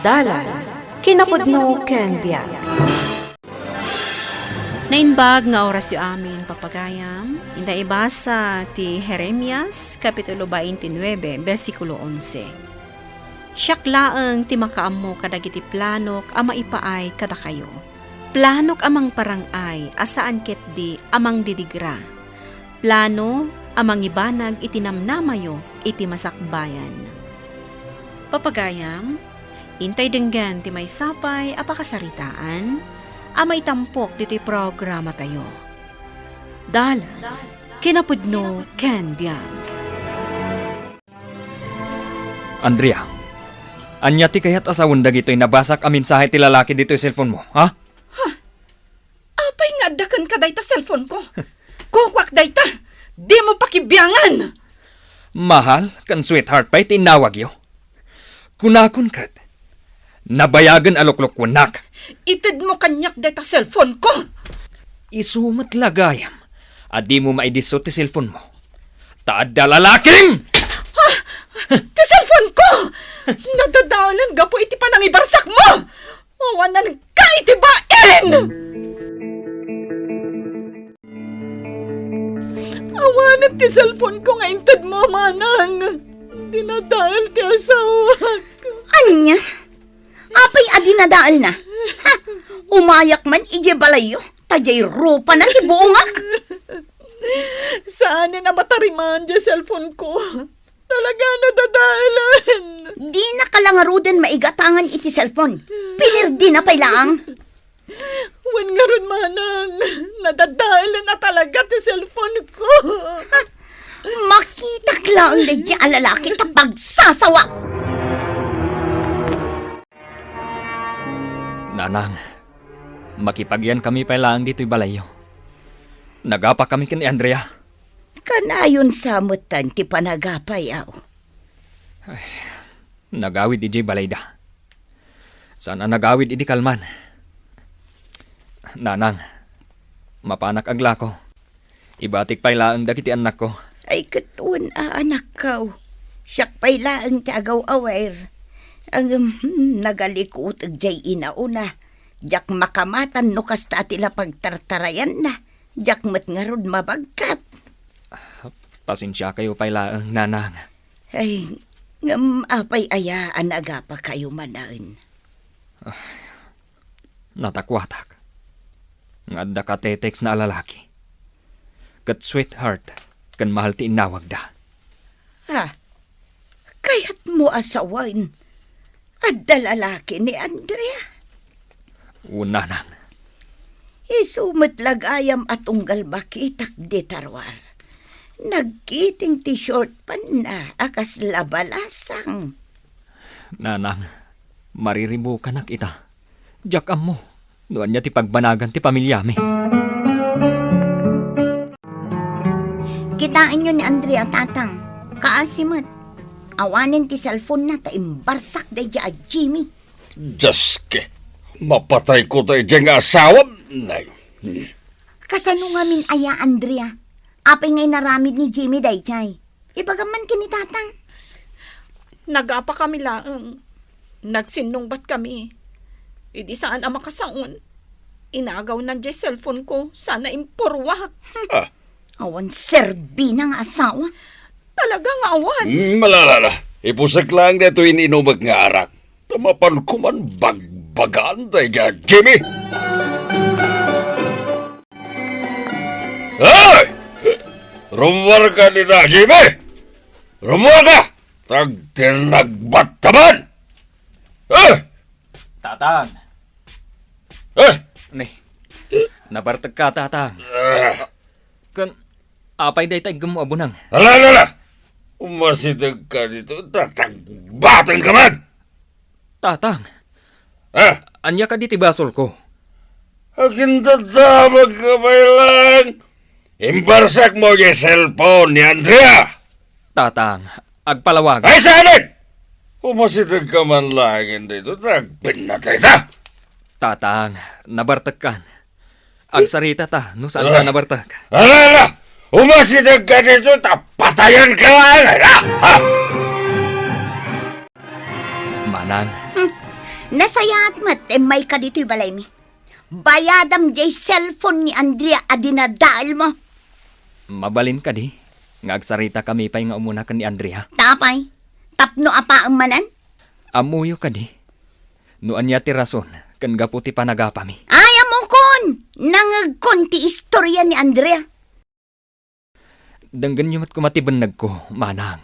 Dalan, kinapudno ken biag. Nainbag nga oras yu amin papagayam, inda ibasa ti Jeremias, Kapitulo 29, versikulo 11. Siyak laeng ti makaammo kadagiti planok ama ipaay kada kayo. Planok amang parangay, asaan ket di amang didigra. Plano amang ibanag itinamnamayo iti masakbayan. Papagayam, intay denggan ti may sapay apakasaritaan, amay tampok diti programa tayo. Dalan, kinapudno ken biag. Andrea, anya ti kayat asawon dagitoy nabasak a mensahe ti lalaki dito sa cellphone mo, ha? Apay nga dakan ka dayta cellphone ko. Kukwak dayta. Di mo pakibiyangan. Mahal, kan sweetheart pa'y tinawag yo. Kunakon kat. Nabayagan aluklok kunak. Itid mo kanyak dayta cellphone ko. Isumat lagayam. Adi mo maidiso ti cellphone mo. Taad da lalaking! Ti cellphone ko! Nadadalan gapo iti panang ibarsak mo! Awanan ka iti bain! Awanan ti cellphone ko nga intad mo, manang. Dinadahal ti asawa ko. Anya? Apay adinadaal na. Ha? Umayak man ije balayo. Tajay rupa na ti buonga. Saan na matariman di cellphone ko? Talaga nadadalan. Di na kalangarudan maigatangan iti cellphone. Pinirdi na pailaang. Wan nga ron, manang. Nadadalan na talaga ti cellphone ko. Ha? Makita lang na di alalaki kapag sasawa. Nanang, makipagyan kami pailaang dito'y balayo. Nagapa kami kin Andrea. Kanayon samutan ti panagapayaw. Nagawid iji balayda. Sana nagawid iji kalman. Nanang, mapanak agla ko. Ibatik pailaang dagiti anak ko. Ay katuan anak kaw. Siyak pailaang ti agaw-awer. Ang nagalikot jay inauna. Jak makamatan no kasta tila pagtartarayan na. Jak met ngarod mabagkat. Pasensya kayo pailaang nanang. Ay, apay ayaan agapa kayo manaan. Natakwatak. Ngadda ka tetex na lalaki. Kat sweetheart, kan mahal ti inawag da. Ha? Kaya't mo asawan. At dalalaki ni Andrea. Una nang. Isumat lagayam at unggal bakitak di tarwar. Nagkiting ti short pan na akas labalasang. Nanang, mariribo ka na kita. Jakam mo. Noon niya ti pagbanagan ti pamilyami. Kitaan nyo ni Andrea tatang. Kaasimot. Awanin ti cellphone na taimbarsak day a Jimmy. Diyos ke, mapatay ko tayo dyan nga asawa. Kasano nga min aya Andrea? Apay ngay naramid ni Jimmy day chay. Ibagaman kini tatang. Nagapa kami laang. Nagsinungbat kami. Idi saan ang makasaon. Inagaw na di cellphone ko. Sana impurwak. Awan serbi na nga asawa. Talaga nga awan. Malalala, ipusak lang na ito ininumag nga arak. Tamapan ko man bagbagaan tayo dyan, Jimmy. Ay! Rumwar ka nita, Jimmy! Rumwar ka! Tagtinagbat taman! Tatang! Ni, nabartag ka tatang. Kan, apay day tayo mo abunang. Alala! Umasitag ka dito, tatagbatan ka man! Tatang, anya ka diti basol ko. Akin tatamag ka may lang! Imbarsak mo yung cellphone ni Andrea! Tatang, agpalawag. Ay, saanin! Umasitag ka man lang dito, tagbinatay ta! Tatang, nabartag kan. Agsarita ta, no saan ka nabartag? Alala! Umasitag ka dito, tapatayan ka lang! Ha? Manang, Nasayat mat, may ka dito'y balay mi. Bayadam jay cellphone ni Andrea adinadaal mo. Mabalin ka di. Ngagsarita kami pa'y nga umuna ka ni Andrea. Tapay, tapno apa ang manan? Amuyo ka di. Nuan niya ti rason, kan gaputi panagapami. Ay, amukon! Nangagkon ti istorya ni Andrea. Danggan niyo mat kumatibanag ko, manang.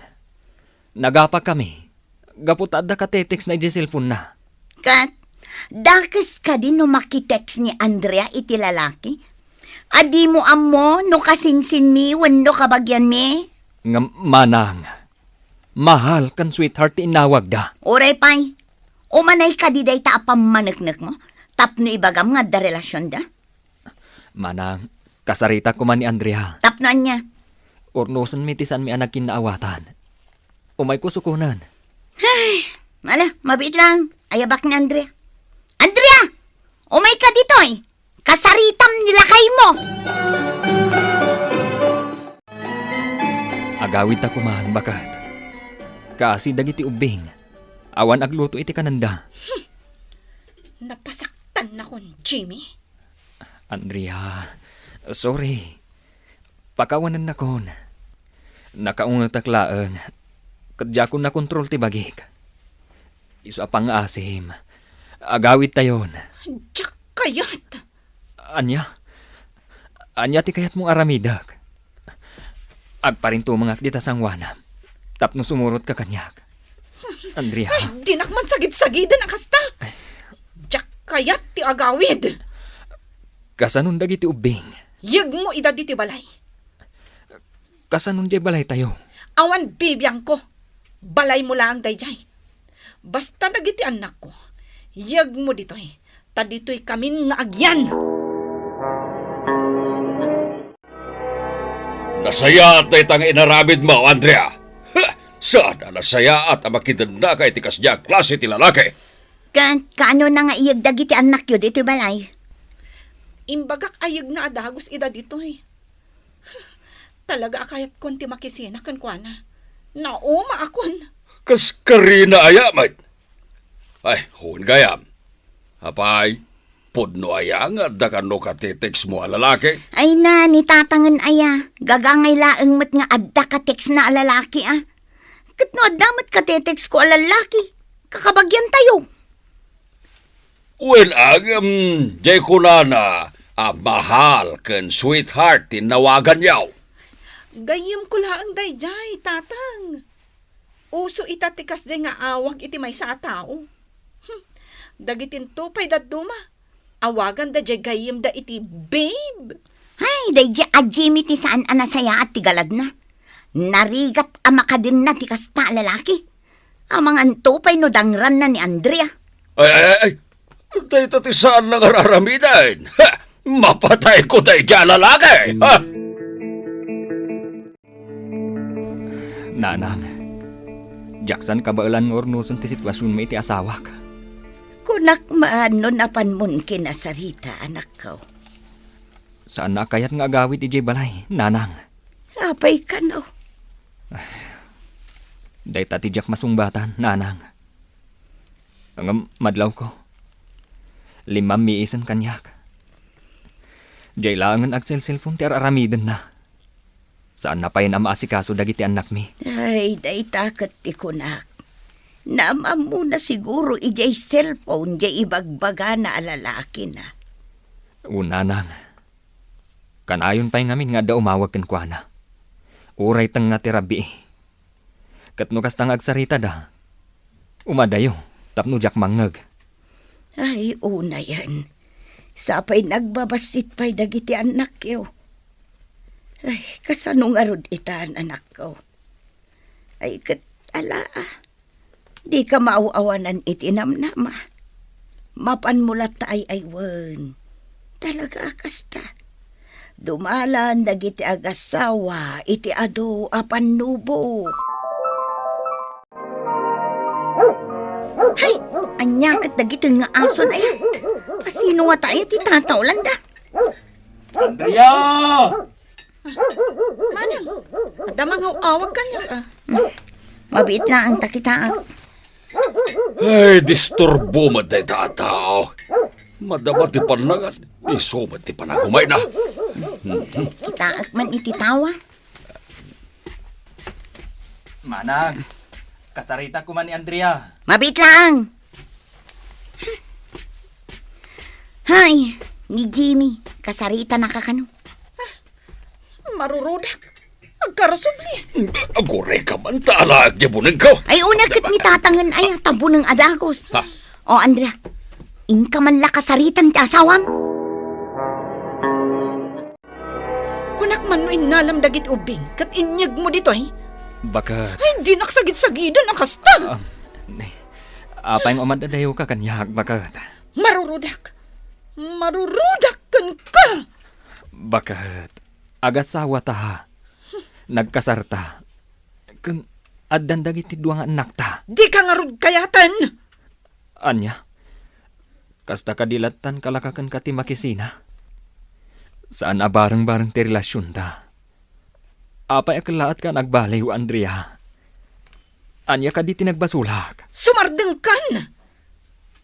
Nagapa kami. Gaputad da katetex na cellphone na. Kat, dakes ka din no makitext ni Andrea iti lalaki? Adi mo amo no kasinsin mi wano kabagyan mi? Nga manang. Mahal kan sweetheart ti inawag da. Oray pay, umanay ka di day ta apam manaknak mo? Tapno ibagam nga da relasyon da? Manang, kasarita ko man ni Andrea. Tapnoan niya. Ornosan mitisan mi anak kinaawatan. Umay ko sukunan. Ala, mabit lang. Ayabak ni Andrea. Andrea! Umay ka dito eh. Kasaritam nilakay mo. Agawid ta kumahan bakat. Kasi dagiti ubing. Awan agluto iti kananda. Napasaktan na kon, Jimmy. Andrea, sorry. Pakawanan na kon. Nakaungataklaan. Kadya ko na kontrol ti bagik. Iso apang asim. Agawid tayon. Diyak kayat. Anya? Anya ti kayat mong aramidak. Agparin tumangak dita sang wanam. Tapno sumurot ka kanyak. Andrea. Ay, dinakman sagid-sagidan akasta. Diyak kayat ti agawid. Kasanon dagiti ubing. Yag mo ida diti balay. Kasanon di balay tayo. Awan bibiyang ko. Balay mo lang dayjay. Basta nagiti anak ko. Yag mo dito'y. Ta dito'y kamin nga agyan. Nasaya at itang inaramid mo, Andrea. Ha! Saan na nasaya at amakitan na kay tikas niya klase ti lalaki? Kaano na nga iyagdag iti anak yun dito balay? Imbagak ayag na adagos ida dito'y. Talaga akayat kon ti makisina kan kwa na. Nauma akon. Kas karina ayamat. Ay, hun gayam. Apay, pudno ayang at dakan no katitex mo lalaki. Ay na, ni tatangan aya. Gagangay laeng mat nga adda ka text na alalaki ah. Katno addamat ka text ko alalaki. Kakabagyan tayo. Well, jay ko na mahal kan sweetheart tinawagan yaw. Gayem ko laang dayjay, tatang. Uso itatikas jay nga awag iti may sa tao. Dagitin to pay daduma. Awagan da jay gayem da iti babe. Ay, day Jimmy ti saan anasaya at tigalad na. Narigat amakadin na ti kasta lalaki. Amang antupay no dangran na ni Andrea. Ay. Tay tati saan lang araramidan? Ha! Mapatay ko tayo dyan lalaki! Ha! Nanang, Jackson kabailan ng ornuson ti sitwasyon mo iti asawak. Kunak maano napan mon kinasarita anak ko. Saan na kayat nga agawit iti balay, nanang? Apay ka no. Day tati Jack masungbatan, nanang. Ang madlaw ko. 5 miisan kanyak. Jay langan agsel cellphone ti araramidan na. Saan na pa yun ang maasikaso dagiti anak mi? Ay, day takat ti kunak. Naamam mo na siguro ijay cellphone jay ibagbaga na alalaki na. Una nang. Kanayon pa'y ngamin nga da umawag kan kwa na. Uray tang nga tirabi. Katno kastang agsarita da. Umadayo, tapno Jack mangag. Ay, una yan. Sapay nagbabasit pa'y dagiti anak yo. Ay, kasanong arod itaan anak ko. Ay, ala di ka mauawanan itinamnama. Mapan mula tayo ay wan. Talaga kasta. Dumalan dagiti agasawa, iti ado apan nubo. Hay, anyakat dagito nga aso na yan. Pasino nga tayo ti tataulan da? Andrea! Manang, adamang awag kanya. Mabit lang ang takita. Ay, disturbo mo day tatao. Madamat ti panangan. Iso mo ti panagumay na. Kitaak man iti tawa. Manang, kasarita ko man ni Andrea. Mabit lang! Hay, ni Jimmy, kasarita na kakano. Marurudak. Agkarasubli. Agore ka man talag yabunin ko. Ay, una kit ni tatangan ay tabo ng adagos. Ha? O, Andrea, inka man la kasaritan ti asawam. Kunak man no inalam dagit ubing. Kat inyag mo dito ay. Bakit? Ay, di naksagid-sagidan ang kasta. Apay nga umadadayo ka kanyak, bakit? Marurudak. Marurudak kan ka. Bakit? Agasawa ta ha. Nagkasarta. Kung addan dagiti duwang anak ta. Di ka nga rud kayatan. Anya? Kasta kadilatan kalakakan ka ti makisina. Saan abarang-barang ti relasyon ta? Apay akalaat ka nagbaliw, Andrea. Anya ka di tinagbasulak. Sumardeng kan.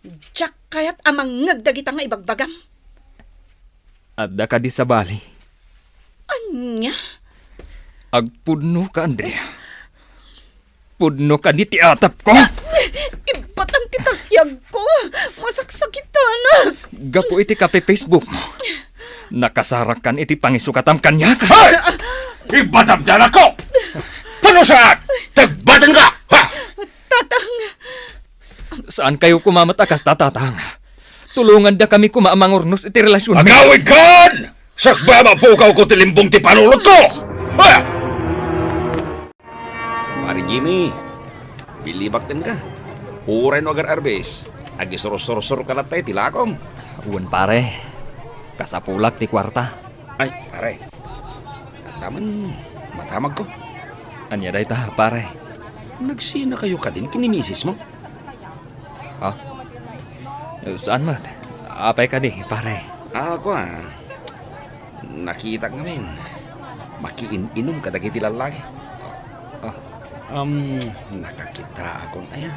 Diyak kayat amang ngagdagita nga ibagbagam. Adda ka di sa bali. Anya? Agpudno ka, Andrea. Pudno ka di ti atap ko. Ibatang titakyag ko. Masaksakitanak. Gapo iti kape Facebook mo. Nakasarakan iti pangisukatan kanyak. Ay! Ibatam dyan ako! Paano saan? Tagbatan ka! Ha? Tatang. Saan kayo kumamatakas, tatatang? Tulungan da kami kumaamangurnos iti relasyon. Agawid kan! Sakba mapukaw ko tilimbong ti panulot ko! Ha? Pari Jimmy, bilibak din ka. Uray no agar arbes. Agisurusur-sur ka na tayo tilakom. Uwan pare, kasapulak ti kwarta. Ay, pare. Taman, matamag ko. Anya day ta, pare. Nagsina kayo ka din kinimisis mo. Ha? Saan mat? Apay ka di, pare. Ako nakita ngamin. Makiin-inom ka dagiti lalaki. Nakakita akong ayan.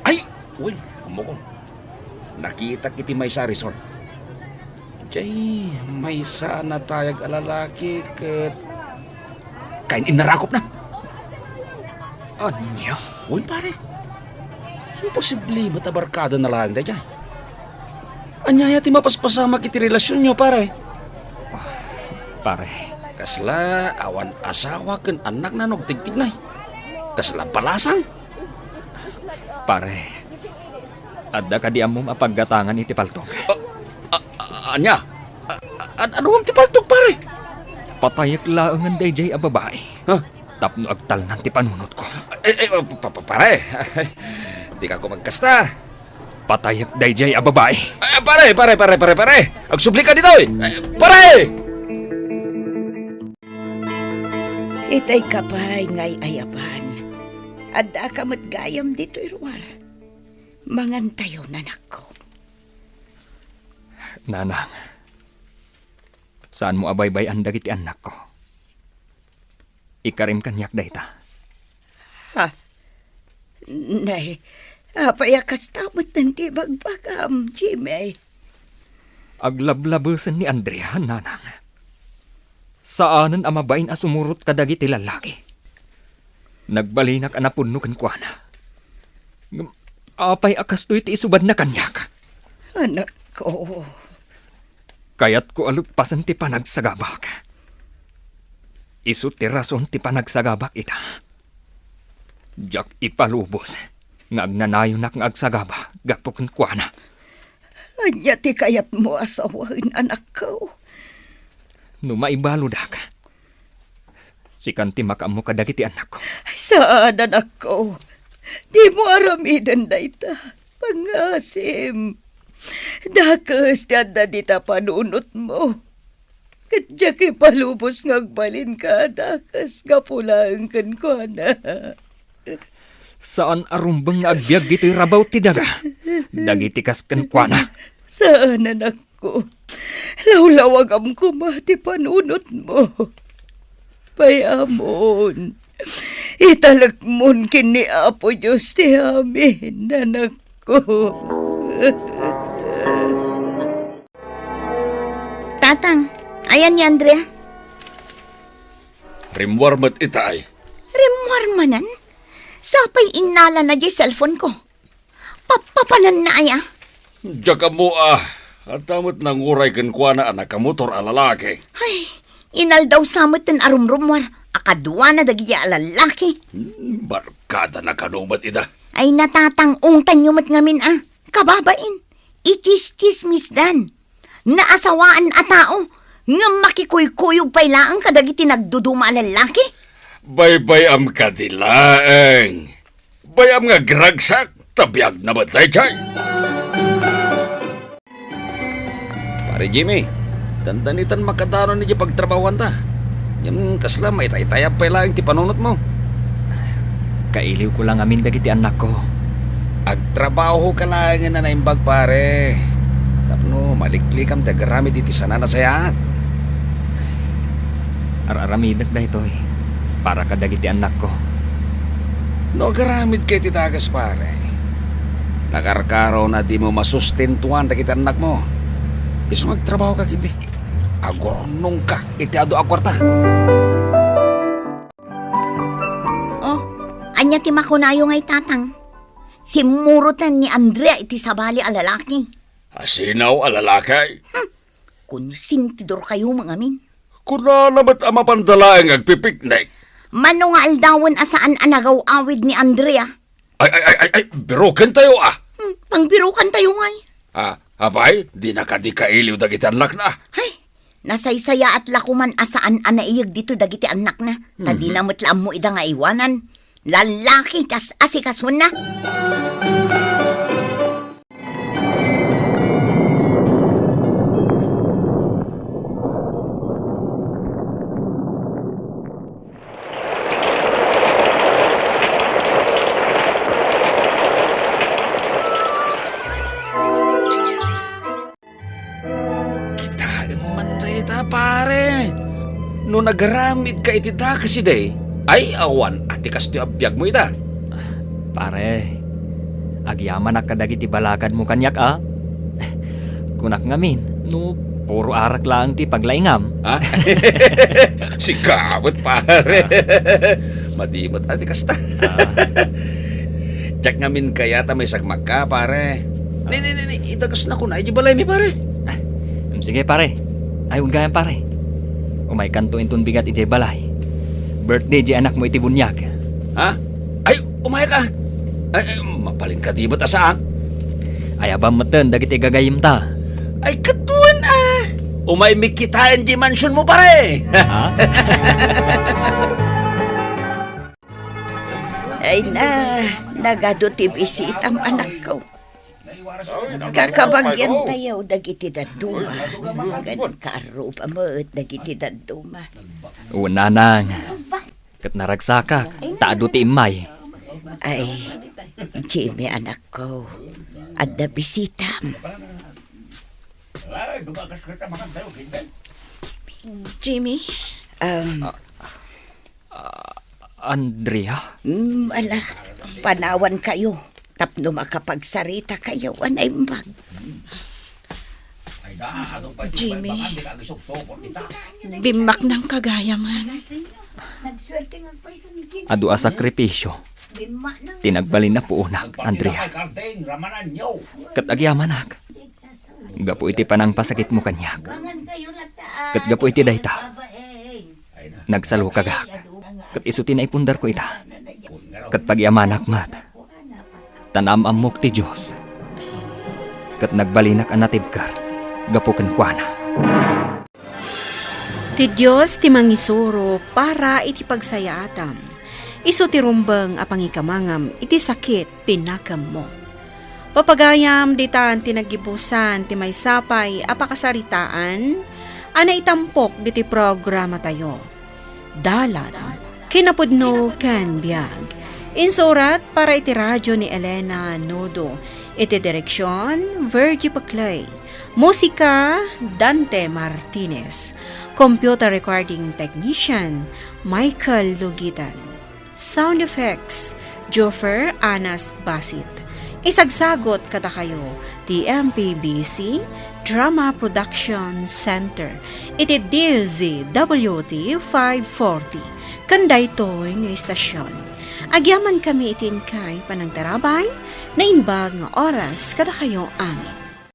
Ay! Uy, amo ko. Nakita kiti may sa resort. Jay, may sana tayag alalaki kat... Kain inarakop na. Anya? Uy, pare. Imposible matabarkada na lang da dyan. Anyaya ti mapaspasama kiti relasyon nyo, pare. Pare, Kasla awan asawa ken anak na nagtigtignay. Kasla palasang. pare. Adda ka di amom apaggatangan iti paltog. Anya? Ano ang tipaltog, pare? Patayak laangan day jay a babae. Ha? Tapno agtal ti panunot ko. Pare. Di ka ko magkasta. Patayak day jay a babae. Pare. Agsubli ka dito eh. Pare! Itay kapay ngay ayaban. Adda ka matgayam dito irwar. Mangantayo nanak ko. Nanang, saan mo abaybay ang dagiti anak ko? Ikarim kanyak day ta. Ha? Nay, apayakas tabot ng tibagbagam, Jimmy. Aglablabusan ni Andrea, nanang. Saanan amabain a sumurot kadagiti lalaki? Nagbalinak anapudno kan kuana. Apay akastoy ti isubad na kanyak. Anak ko. Kayat ko alugpasan ti panagsagabak. Isu ti rason ti panagsagabak ita. Jak ipalubos. Ngagnanayo nak ng agsagaba. Gapokon kuana. Anya ti kayat mo asawain anak ko. Numaibaludak. Sikan ti makamu kadagiti anak ko. Saan anak ko? Di mo aramidan da ita. Pangasim. Dakas ti adda dita panunot mo. Kadya palubos ngagbalin ka. Dakas gapulang kan ko na. Saan arumbang nga agbyag dito'y rabaw ti daga? Dagiti kasken kuana. Saan anak ko? Lawlawag am kumati panunot mo. Payamon. Italagmon kini Apo Diyos ti amin, anak ko. Tatang, ayan ni Andrea. Rimwarmat itay. Remuar manan. Sapay inala na di cellphone ko. Papapanan na aya. Diya ka mo At tamot nang uray kan kwa na anak ka motor alalaki. Ay, inal daw samot ten arumrumwar. Akadwa na dagya alalaki. Barkada na kanumat ida. Ay natatang ungtan yumat ngamin Kababain. Itis-tismis dan. Naasawaan a tao. Nga makikuy-kuyog pailaang kadagiti nagduduma lalaki. Bay-bay am kadilaeng. Bayam nga gragsak. Tabiyag na ba tayo, chay? Pare Jimmy, tandanitan makadano niya pagtrabawan ta. Yan kasla may taytayap pa lang ti panunot mo. Kailiw ko lang amin dagiti anak ko. Agtrabaho ka lang na naimbag pare. Tapno maliklikam tagaramid iti sana na sayat. Araramidag da ito para ka dagiti anak ko. No garamid kay titagas pare. Nakarkaraw na di mo masustentuan dagiti anak mo. Iso magtrabaho ka kiti. Agornong ka iti ado akwarta. Oh, anya ti makunayo ngay tatang. Simurutan ni Andrea iti sabali a lalaki. Asinaw alalakay. Kun sintidor kayo mga min. Kuna namat ang mapandalaang agpipiknik. Mano nga aldawan asaan anagaw awid ni Andrea. Ay, birukan tayo Pangbirukan tayo ngay. Abay, di na ka di kailiw dagiti anak na. Ay, nasaysaya at lakuman asaan anaiyag dito dagiti anak na. Tadi na mutlaam mo ida nga iwanan. Lalaki kas asikasun na. Pare, no nagaramid ka iti da kasi day, ay awan ati kas ti abiyag mo ita. Pare, agyaman ak kadagiti balakad mo kanyak Kunak ngamin, no puro arak lang ti paglaingam. Si kawat pare. Madimot ati kas ta. Tsak ngamin kaya ta may sagmag ka pare. Ni, itagas na ko na iti balay mi pare. Sige pare. Ayun gayam pare. Umay kanto intun bigat ijay balay. Birthday di anak mo iti bunyag. Ay, umay ka. Ay, mapalin ka di ba't asaan? Ay abang meten dagiti gagayim ta. Ay, katuan Umay mikitaan di mansion mo pare. Ay nagado ti bisit ang anak ko. Kakabagyan tayo dagiti daduma. Ganun karupa mo dagiti daduma. Unanang. Kat naragsakak. Taado ti imay. Ay, Jimmy anak ko. Adda bisitam. Jimmy? Andrea? Ala, panawan kayo. Tapno makapagsarita kayo, anay mbag. Jimmy, bimak ng kagayaman. Adu a sakripisyo. Tinagbalin na po unak, Andrea. Kat agyamanak. Gapo iti panang pasakit mo kanyak. Kat gapo iti dayta. Nagsalo kagak. Kat isuti na ipundar ko ita. Kat pagyamanak mat. Tanam amok ti Diyos. Kat nagbalinak ang natibkar. Gapukan kwa na. Ti Diyos ti mangisuro para iti pagsayaatam. Isu ti rumbeng a pangikamangam iti sakit tinakam mo. Papagayam ditan tinagibusan ti may sapay a pakasaritaan ana itampok diti programa tayo. Dalan kinapudno ken biag. Insurat para iti radyo ni Elena Nodo. Iti direksyon, Virgie Paclay. Musika, Dante Martinez. Computer recording technician, Michael Lugitan. Sound effects, Joffer Anas Basit. Isagsagot kada kayo, ti MPBC Drama Production Center. Iti DZWT 540. Kanday to'y nga istasyon. Agyaman kami itin kay panangtarabay na inbag nga oras kada kayo amin.